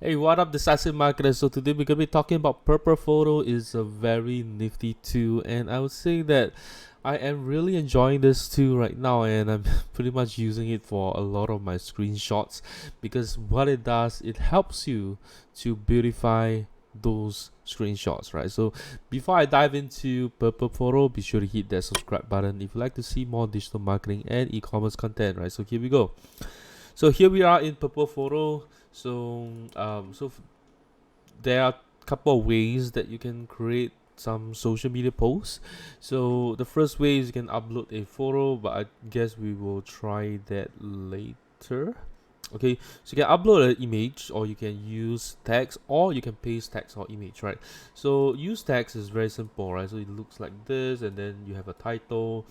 Hey, what up, decisive marketer? So today we're gonna be talking about Purple Photo. Is a very nifty tool, and I would say that I am really enjoying this tool right now, and I'm pretty much using it for a lot of my screenshots because what it does, it helps you to beautify those screenshots, right? So before I dive into Purple Photo, be sure to hit that subscribe button if you like to see more digital marketing and e-commerce content, right? So here we go. So here we are in Purple Photo. So there are a couple of ways that you can create some social media posts. So the first way is you can upload a photo, but I guess we will try that later. Okay, so you can upload an image, or you can use text, or you can paste text or image, right? So use text is very simple, right? So it looks like this, and then you have a title,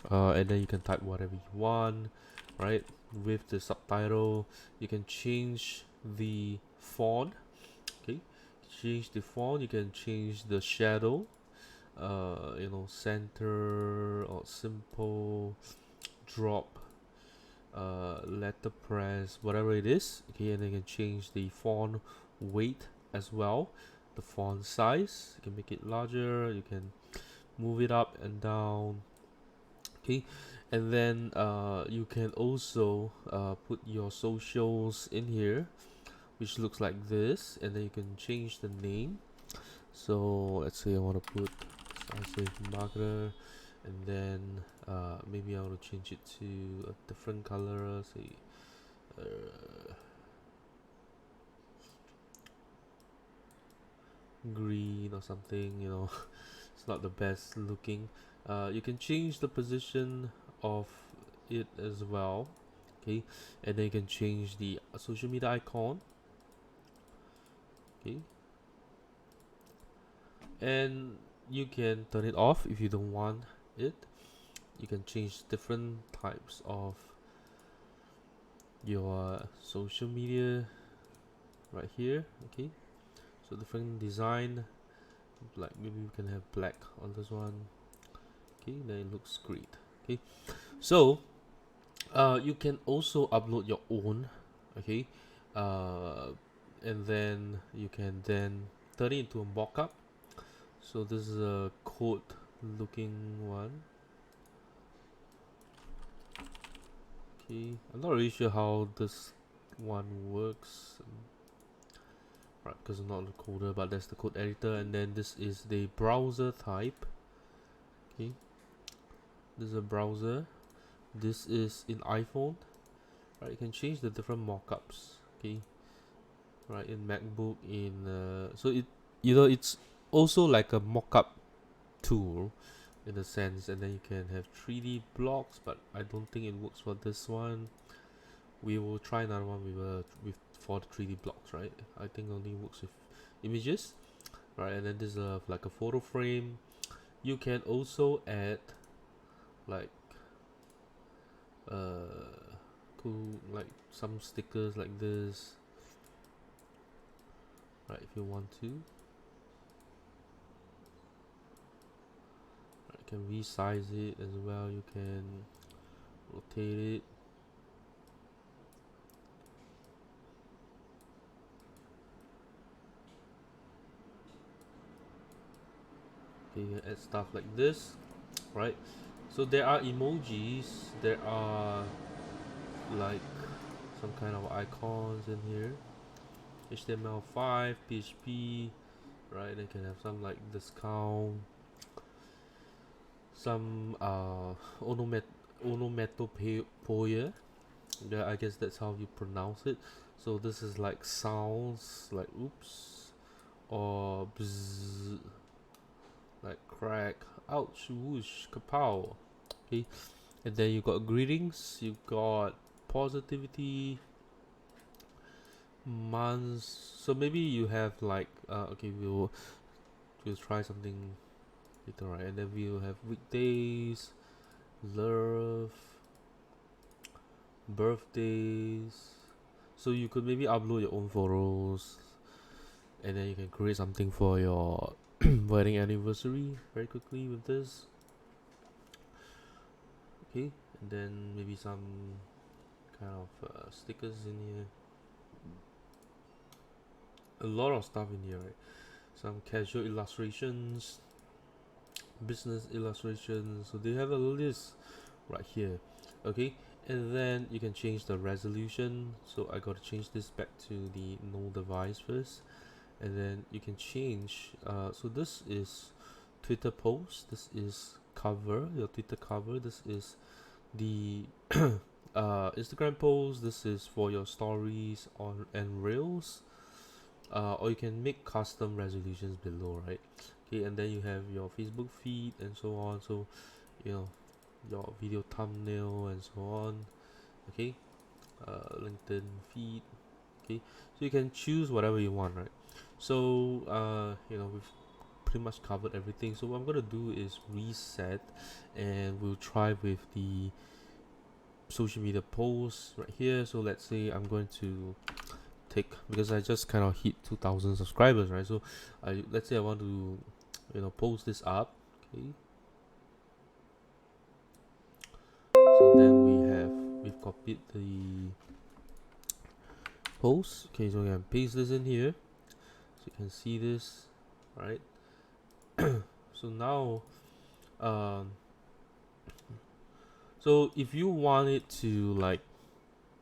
and then you can type whatever you want, right? With the subtitle, you can change the font. Okay, change the font. You can change the shadow, center or simple, drop, letterpress, whatever it is. Okay, and then you can change the font weight as well, the font size. You can make it larger. You can move it up and down. Okay, and then you can also put your socials in here, which looks like this, and then you can change the name. So let's say I want to put decisive marketer, and then maybe I want to change it to a different color, say green or something. It's not the best looking. You can change the position of it as well. Okay, and then you can change the social media icon. Okay, and you can turn it off if you don't want it. You can change different types of your social media right here. Okay, so different design, like maybe we can have black on this one. Okay, then it looks great. Okay, so you can also upload your own. Okay, uh, and then you can then turn it into a mockup. So this is a code looking one. Okay, I'm not really sure how this one works, right? Because I'm not a coder, but that's the code editor, and then this is the browser type. Okay, this is a browser. This is in iPhone, right? You can change the different mockups. Okay, right, in MacBook, in so it's also like a mockup tool in a sense, and then you can have 3D blocks, but I don't think it works for this one. We will try another one with for the 3D blocks, right? I think only works with images, right? And then there's like a photo frame. You can also add like cool, like some stickers like this, right? If you want to, right, you can resize it as well. You can rotate it. Okay, you can add stuff like this, right? So there are emojis. There are like some kind of icons in here. HTML5, PHP, right? They can have some like discount, some onomatopoeia. Yeah, I guess that's how you pronounce it. So this is like sounds like oops, or bzz, like crack, ouch, whoosh, kapow. Okay, and then you got greetings, you got positivity, months. So maybe you have like okay, we'll try something later, right? And then we'll have weekdays, love, birthdays. So you could maybe upload your own photos, and then you can create something for your wedding anniversary very quickly with this. Okay, and then maybe some kind of stickers in here. a lot of stuff in here, right? Some casual illustrations, business illustrations. So they have a list right here. Okay, and then you can change the resolution. So I got to change this back to the no device first, and then you can change. So this is Twitter post. This is cover, your Twitter cover. This is the Instagram post. This is for your stories on and reels. Or you can make custom resolutions below, right? Okay, and then you have your Facebook feed and so on. So you know, your video thumbnail and so on. Okay, LinkedIn feed. Okay, so you can choose whatever you want, right? So we've pretty much covered everything. So what I'm gonna do is reset, and we'll try with the social media posts right here. So let's say I'm going to take, because I just kind of hit 2,000 subscribers, right? So let's say I want to post this up. Okay, so then we've copied the post. Okay, so we can paste this in here so you can see this, right? So now so if you want it to like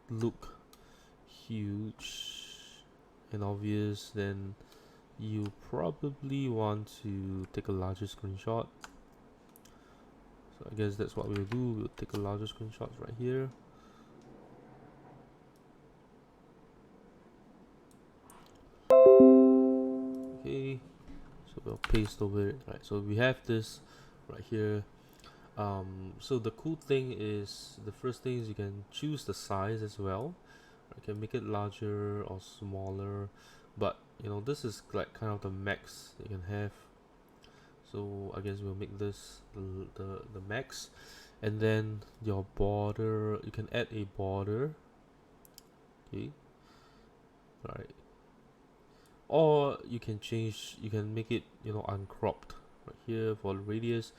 look huge and obvious, then you probably want to take a larger screenshot. So I guess that's what we'll do. We'll take a larger screenshot right here. Okay, so we'll paste over it, right? So we have this right here. So the cool thing is, the first thing is you can choose the size as well. You can make it larger or smaller, but this is like kind of the max you can have. So I guess we'll make this the max. And then your border, you can add a border. Okay, right, or you can make it uncropped right here for the radius,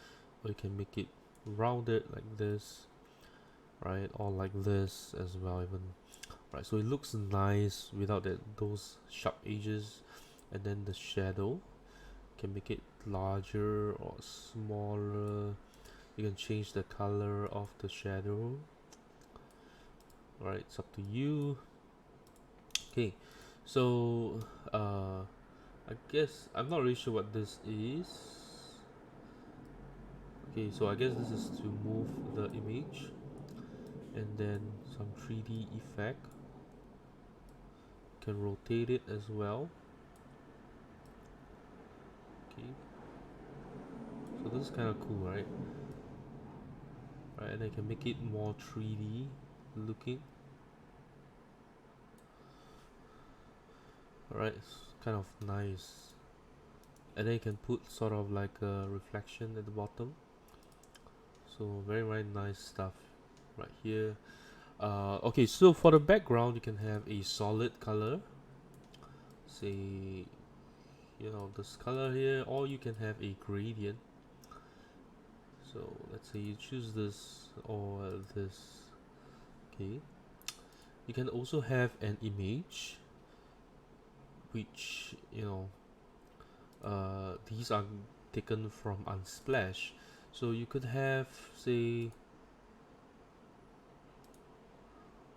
or you can make it rounded like this, right, or like this as well even, right? So it looks nice without those sharp edges. And then the shadow, can make it larger or smaller. You can change the color of the shadow, right? It's up to you. Okay, so I guess I'm not really sure what this is. Okay, so I guess this is to move the image, and then some 3D effect. Can rotate it as well. Okay, so this is kind of cool, right? Right, and I can make it more 3D looking. Alright, it's kind of nice. And then you can put sort of like a reflection at the bottom. So very, very nice stuff right here. Okay, so for the background, you can have a solid color, say this color here, or you can have a gradient. So let's say you choose this or this. Okay, you can also have an image, which these are taken from Unsplash. So you could have, say,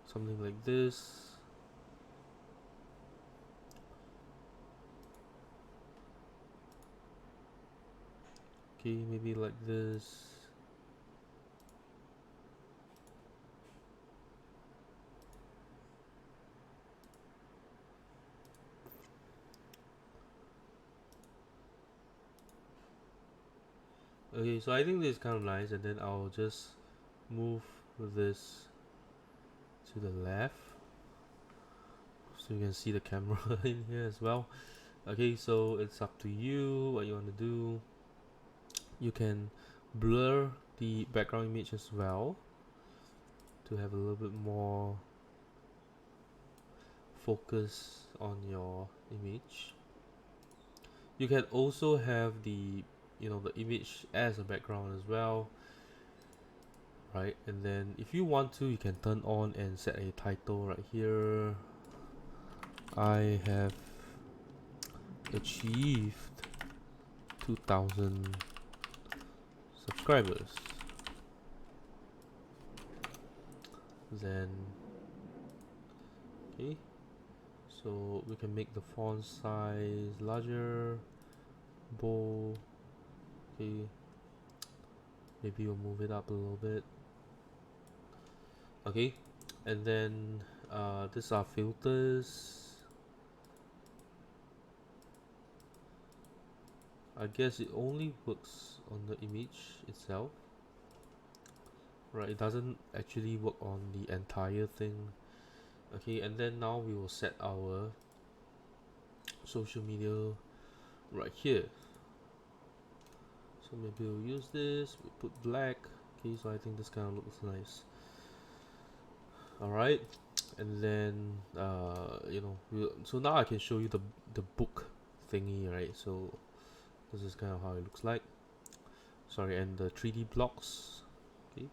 something like this. Okay, maybe like this. Okay, so I think this is kind of nice, and then I'll just move this to the left so you can see the camera in here as well. Okay, so it's up to you what you want to do. You can blur the background image as well to have a little bit more focus on your image. You can also have the the image as a background as well, right? And then if you want to, you can turn on and set a title right here. I have achieved 2,000 subscribers. Then okay, so we can make the font size larger, bold. Okay, maybe we'll move it up a little bit. Okay, and then these are filters. I guess it only works on the image itself, right? It doesn't actually work on the entire thing. Okay, and then now we will set our social media right here. So maybe we'll use this, we'll put black. Okay, so I think this kind of looks nice. Alright, and then so now I can show you the book thingy, right? So this is kind of how it looks like. Sorry, and the 3D blocks. Okay,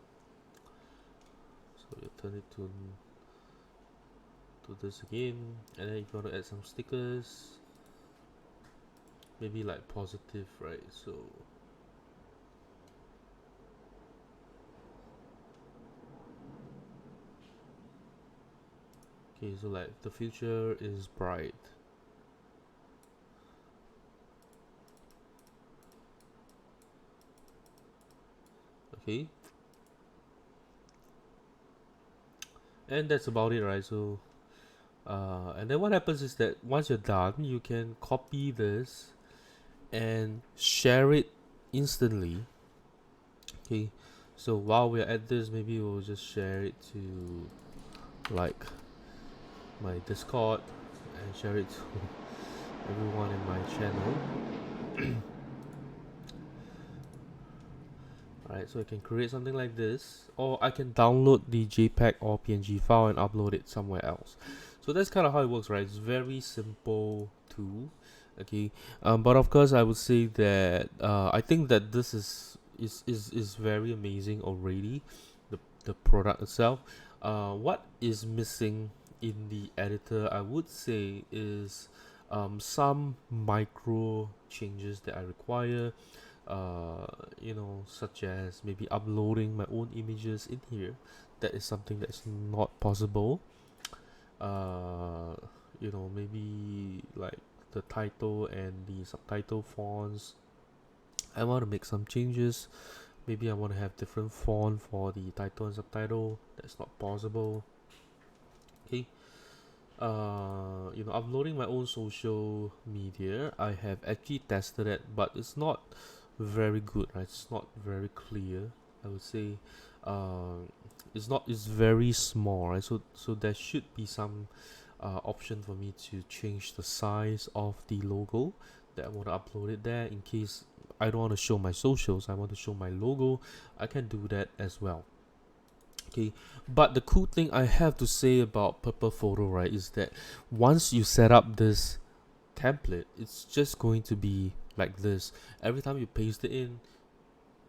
so you turn it to this again, and then if you want to add some stickers, maybe like positive, right? So okay, so like the future is bright. Okay, and that's about it, right? So and then what happens is that once you're done, you can copy this and share it instantly. Okay, so while we're at this, maybe we'll just share it to like my Discord and share it to everyone in my channel. Alright, so I can create something like this, or I can download the JPEG or PNG file and upload it somewhere else. So that's kind of how it works, right? It's very simple tool. Okay, but of course I would say that I think that this is very amazing already, the product itself. What is missing in the editor, I would say, is some micro changes that I require. Such as maybe uploading my own images in here. That is something that's not possible. Maybe like the title and the subtitle fonts. I want to make some changes. Maybe I want to have different font for the title and subtitle. That's not possible. Okay. Uploading my own social media, I have actually tested it, but it's not very good, right? It's not very clear, I would say. It's very small, right? So there should be some option for me to change the size of the logo that I want to upload it there. In case I don't want to show my socials, I want to show my logo, I can do that as well. Okay, but the cool thing I have to say about Purple Photo, right, is that once you set up this template, it's just going to be like this. Every time you paste it in,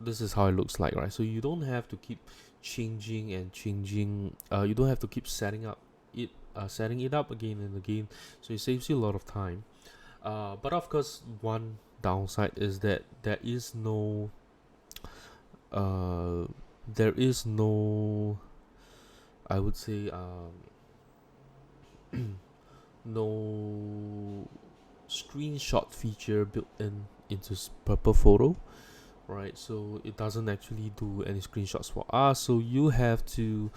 this is how it looks like, right? So you don't have to keep changing and changing. You don't have to keep setting it up again and again. So it saves you a lot of time. But of course, one downside is that there is no I would say no screenshot feature built into Purple Photo, right? So it doesn't actually do any screenshots for us, so you have to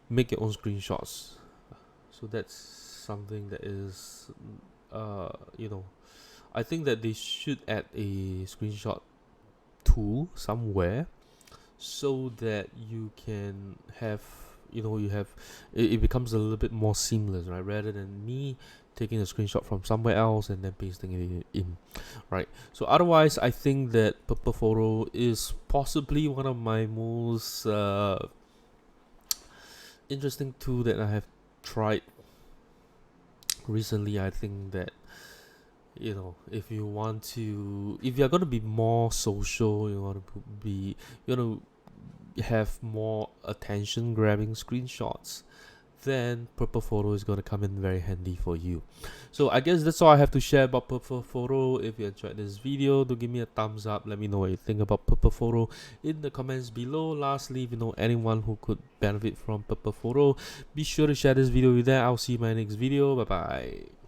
make your own screenshots. So that's something that is I think that they should add a screenshot tool somewhere, so that you can have it becomes a little bit more seamless, right? Rather than me taking a screenshot from somewhere else and then pasting it in, right? So otherwise, I think that Purple Photo is possibly one of my most interesting tool that I have tried recently. I think that if you're going to be more social, you want to have more attention grabbing screenshots, then purple photo is going to come in very handy for you. So I guess that's all I have to share about purple photo. If you enjoyed this video, do give me a thumbs up. Let me know what you think about purple photo in the comments below. Lastly, if you know anyone who could benefit from purple photo, be sure to share this video with them. I'll see you in my next video. Bye bye.